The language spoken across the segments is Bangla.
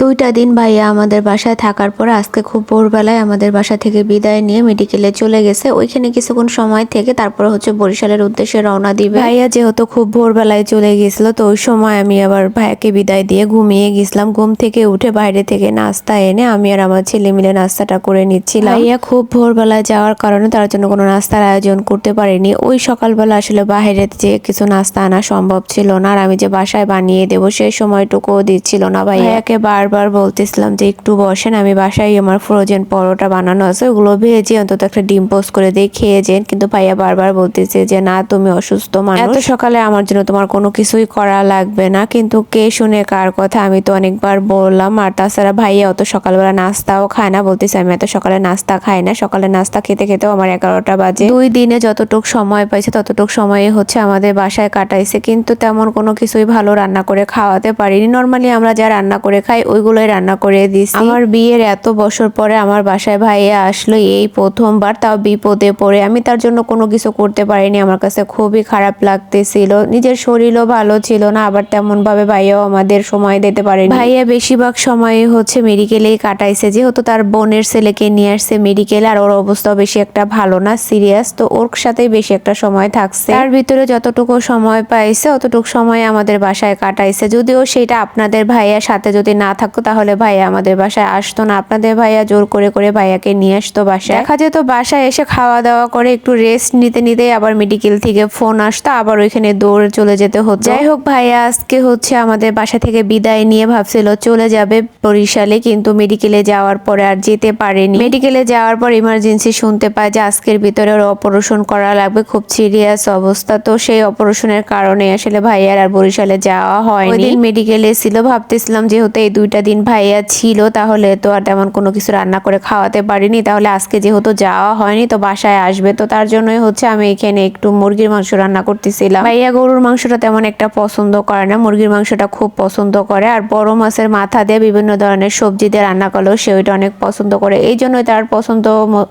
দুইটা দিন ভাইয়া আমাদের বাসায় থাকার পর আজকে খুব ভোরবেলায় আমাদের বাসা থেকে বিদায় নিয়ে মেডিকেলে চলে গেছে। ওইখানে কিছুক্ষণ সময় থেকে তারপর হচ্ছে বরিশালের উদ্দেশ্যে রওনা দিবে। ভাইয়া যেহেতু খুব ভোরবেলায় চলে গেছিল, তো ওই সময় আমি আবার ভাইয়াকে বিদায় দিয়ে ঘুমিয়ে গেছিলাম। ঘুম থেকে উঠে বাইরে থেকে নাস্তা এনে আমি আর আমার ছেলে মিলে নাস্তাটা করে নিচ্ছিলাম। ভাইয়া খুব ভোরবেলায় যাওয়ার কারণে তার জন্য কোনো নাস্তার আয়োজন করতে পারিনি। ওই সকালবেলা আসলে বাইরে যে কিছু নাস্তা আনা সম্ভব ছিল না, আর আমি যে বাসায় বানিয়ে দেবো সেই সময়টুকুও দিচ্ছিল না। ভাইয়াকে বারবার বলতেছিলাম যে একটু বসেন, আমি বাসায় আমার ফ্রোজেন পরোটা বানানো আছে, ওগুলো ভেজে অন্তত একটা ডিম পোস্ট করে দিয়ে খেয়ে যান। কিন্তু ভাইয়া বারবার বলতেছে যে না, তুমি অসুস্থ মানুষ, এত সকালে আমার জন্য তোমার কোনো কিছুই করা লাগবে না। কিন্তু কে শুনে কার কথা, আমি তো অনেকবার বললাম। আর তাছাড়া ভাইয়া অত সকালবেলা নাস্তাও খায় না, বলতেছে আমি এত সকালে নাস্তা খাই না। সকালে নাস্তা খেতে খেতেও আমার 11টা বাজে। 2 দিনে যতটুক সময় পাইছে ততটুক সময়ে হচ্ছে আমাদের বাসায় কাটাইছে, কিন্তু তেমন কোনো কিছুই ভালো রান্না করে খাওয়াতে পারিনি। নর্মালি আমরা যা রান্না করে খাই ওইগুলোই রান্না করে দিছি। আমার বিয়ের এত বছর পরে আমার বাসায় ভাইয়া আসলো এই প্রথমবার, তাও বিপদে পড়ে। আমি তার জন্য কোনো কিছু করতে পারিনি। আমার কাছে খুবই খারাপ লাগতেছিল, নিজের শরীরও ভালো ছিল না, আবার তেমন ভাবে ভাইয়াও আমাদের সময় দিতে পারেনি। ভাইয়া বেশিরভাগ সময় হচ্ছে মেডিকেলেই কাটাইছে, যেহেতু তার বোনের ছেলেকে নিয়ে আসছে মেডিকেলে, আর ওর অবস্থাও বেশি একটা ভালো না, সিরিয়াস। তো ওর সাথেই বেশি একটা সময় থাকছে। তার ভিতরে যতটুকু সময় পাইছে অতটুকু সময় আমাদের বাসায় কাটাইছে। যদিও সেটা আপনাদের ভাইয়ার সাথে যদি না থাকতো তাহলে ভাইয়া আমাদের বাসায় আসতো না। আপনাদের ভাইয়া জোর করে করে ভাইয়াকে নিয়ে আসতো বাসায়। দেখা যেত বাসায় এসে খাওয়া দাওয়া করে একটু রেস্ট নিতে নিতেই আবার মেডিকেল থেকে ফোন আসতো, আবার ওইখানে দৌড়ে চলে যেতে হতো। যাই হোক, ভাইয়া আজকে হচ্ছে আমাদের বাসা থেকে বিদায় নিয়ে ভাবছিল চলে যাবে বরিশালে, কিন্তু মেডিকেলে যাওয়ার পরে আর যেতে পারেনি। মেডিকেলে যাওয়ার পর ইমার্জেন্সি শুনতে পায় যে আজকের ভিতরে ওর অপারেশন করা লাগবে, খুব সিরিয়াস অবস্থা। তো সেই অপারেশনের কারণে আসলে ভাইয়ার আর বরিশালে যাওয়া হয়নি। ওই দিন মেডিকেলে ছিল, ভাবতেছিলাম যেহেতু এই 2টা দিন ভাইয়া ছিল তাহলে তো আর তেমন কোনো কিছু রান্না করে খাওয়াতে পারিনি, তাহলে আজকে যেহেতু যাওয়া হয়নি তো বাসায় আসবে, তো তার জন্যই হচ্ছে আমি এখানে একটু মুরগির মাংস রান্না করতেছিলাম। ভাইয়া গরুর মাংসটা তেমন একটা পছন্দ করে না, মুরগির মাংসটা খুব পছন্দ করে। আর বড় মাছের মাথা দিয়ে বিভিন্ন ধরনের সবজি দিয়ে রান্না করলেও সে ওইটা অনেক পছন্দ করে, এই জন্যই তার পছন্দ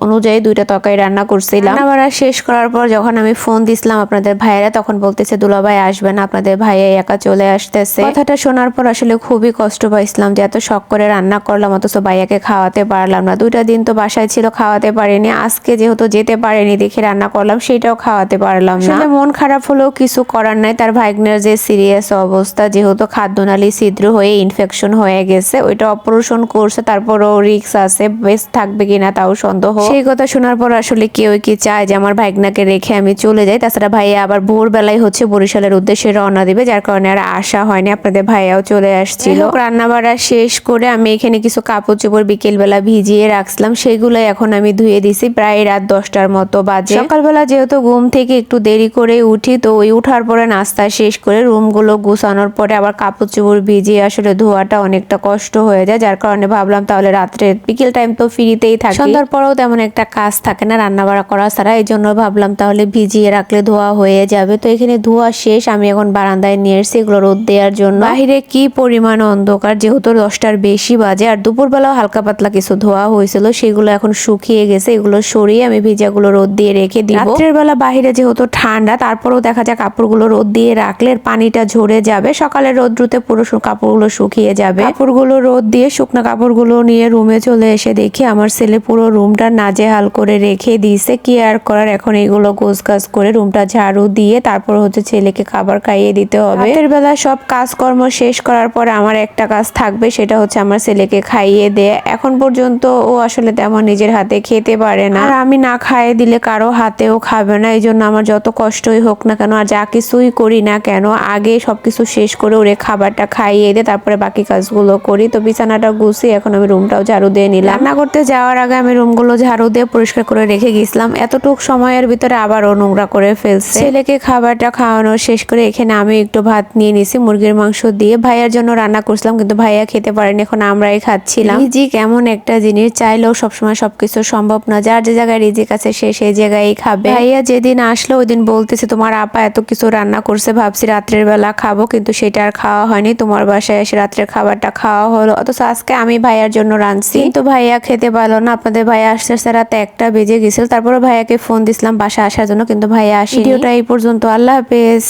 অনুযায়ী 2টা তরকারি রান্না করছিলাম। আবার শেষ করার পর যখন আমি ফোন দিছিলাম আপনাদের ভাইয়েরা, তখন বলতেছে দুলাভাই আসবে না, আপনাদের ভাইয়া একা চলে আসতেছে। কথাটা শোনার পর আসলে খুবই কষ্ট পাইছিলাম যে এত শখ করে রান্না করলাম অথচ ভাইয়াকে খাওয়াতে পারলাম না। 2টা দিন তো বাসায় ছিল, খাওয়াতে পারিনি। আজকে যেহেতু যেতে পারেনি দেখে রান্না করলাম, সেটাও খাওয়াতে পারলাম না। আসলে মন খারাপ হলেও কিছু করার নাই। তার ভাগ্নের যে সিরিয়াস অবস্থা, যেহেতু খাদ্যনালী ছিদ্র হয়ে ইনফেকশন হয়ে গেছে, ওইটা অপারেশন করছে, তারপরও রিস্ক আছে, বেশ থাকবে কিনা তাও সন্দেহ। সেই কথা শোনার পর আসলে কেউ কি চায় যে আমার ভাগ্নাকে রেখে আমি চলে যাই? তাছাড়া ভাইয়া আবার ভোরবেলায় হচ্ছে বরিশালের উদ্দেশ্যে রওনা দিবে, যার কারণে আর আসা হয়নি। আপনাদের ভাইয়াও চলে আসছিল। রান্না বাড়া শেষ করে আমি এখানে কিছু কাপড় চোপড় বিকেলবেলা ভিজিয়ে রাখছিলাম, সেগুলো এখন আমি ধুয়ে দিছি। প্রায় রাত 10টার মতো বাজে। সকালবেলা যেহেতু ঘুম থেকে একটু দেরি করে উঠি, তো ওই উঠার পরে নাস্তা শেষ করে রুমগুলো গুছানোর পরে আবার কাপড় চোপড় ভিজিয়ে আসলে ধোয়াটা অনেকটা কষ্ট হয়ে যায়, যার কারণে ভাবলাম তাহলে রাত্রে বিকেল টাইম তো ফ্রিতেই থাকে, সন্ধ্যার পরেও তেমন একটা কাজ থাকে না রান্না বাড়া করা ছাড়া, এই জন্য ভাবলাম তাহলে ভিজিয়ে রাখলে ধোয়া হয়ে যাবে। তো এখানে ধোয়া শেষ, আমি এখন বারান্দায় নিয়ে এসেছি এগুলো রোদ দেওয়ার জন্য। বাহিরে কি পরিমাণ অন্ধকার, যেহেতু 10টার বেশি বাজে, আর দুপুরবেলাও হালকা পাতলা কিছু ধোয়া হয়েছিল, সেগুলো এখন শুকিয়ে গেছে। এগুলো সরিয়ে আমি ভিজাগুলো রোদ দিয়ে রেখে দিব। রাত্রের বেলা বাহিরে যেহেতু ঠান্ডা, তারপরেও দেখা যায় কাপড়গুলো রোদ দিয়ে রাখলে পানিটা ঝরে যাবে, সকালে রোদ্রুতে পুরো কাপড়গুলো শুকিয়ে যাবে। কাপড়গুলো রোদ দিয়ে শুকনো কাপড়গুলো নিয়ে রুমে চলে এসে দেখি আমার ছেলে পুরো রুমটা নাজেহাল করে রেখে দিয়েছে। কি আর করার, এখন এইগুলো গোছগাছ করে রুমটা ঝাড়ু দিয়ে তারপর হচ্ছে ছেলেকে খাবার খাইয়ে দিতে হবে। রাতের বেলা সব কাজকর্ম শেষ করার পরে আমার একটা কাজ থাকবে, সেটা হচ্ছে আমার ছেলেকে খাইয়ে দেয়া। এখন পর্যন্ত ও আসলে তেমন নিজের হাতে খেতে পারে না, আর আমি না খাইয়ে দিলে কারো হাতেও খাবে না। এই জন্য আমার যত কষ্টই হোক না কেন আর যা কিছুই করি না কেন, আগে সবকিছু শেষ করে ওরে খাবারটা খাইয়ে দিয়ে তারপরে বাকি কাজগুলো করি। তো বিছানাটা গুছিয়ে এখন আমি রুমটাও ঝাড়ু দিয়ে নিলাম। রান্না করতে যাওয়ার আগে আমি রুমগুলো ঝাড়ু দিয়ে পরিষ্কার করে রেখে গেছিলাম, এতটুক সময়ের ভিতরে আবারও নোংরা করে ফেলছে। ছেলেকে খাবারটা খাওয়ানো শেষ করে এখানে আমি একটু ভাত নিয়ে নিছি মুরগির মাংস দিয়ে, ভাইয়ার জন্য রান্না করছিলাম কিন্তু ভাইয়া খেতে পারেনি, এখন আমরাই খাচ্ছিলাম। রিজিক এমন একটা জিনিস, চাইলেও সবসময় সবকিছু সম্ভব না, যার যে জায়গায় রিজিক আছে সে সেই জায়গায় খাবে। ভাইয়া যেদিন আসলো ওই দিন বলতেছে তোমার আপা এত কিছু রান্না করছে, ভাবছি রাত্রের বেলা খাবো, কিন্তু সেটা আর খাওয়া হয়নি। তোমার বাসায় এসে রাত্রের খাবারটা খাওয়া হলো, অথচ আজকে আমি ভাইয়ার জন্য রাঁধছি, কিন্তু ভাইয়া খেতে পারলো না। আপনাদের ভাইয়া আসতে আসতে রাত 1টা বেজে গেছিল, তারপরে ভাইয়াকে ফোন দিছিলাম বাসা আসার জন্য, কিন্তু ভাইয়া আসেনি। ভিডিওটা এই পর্যন্ত, আল্লাহ হাফেজ।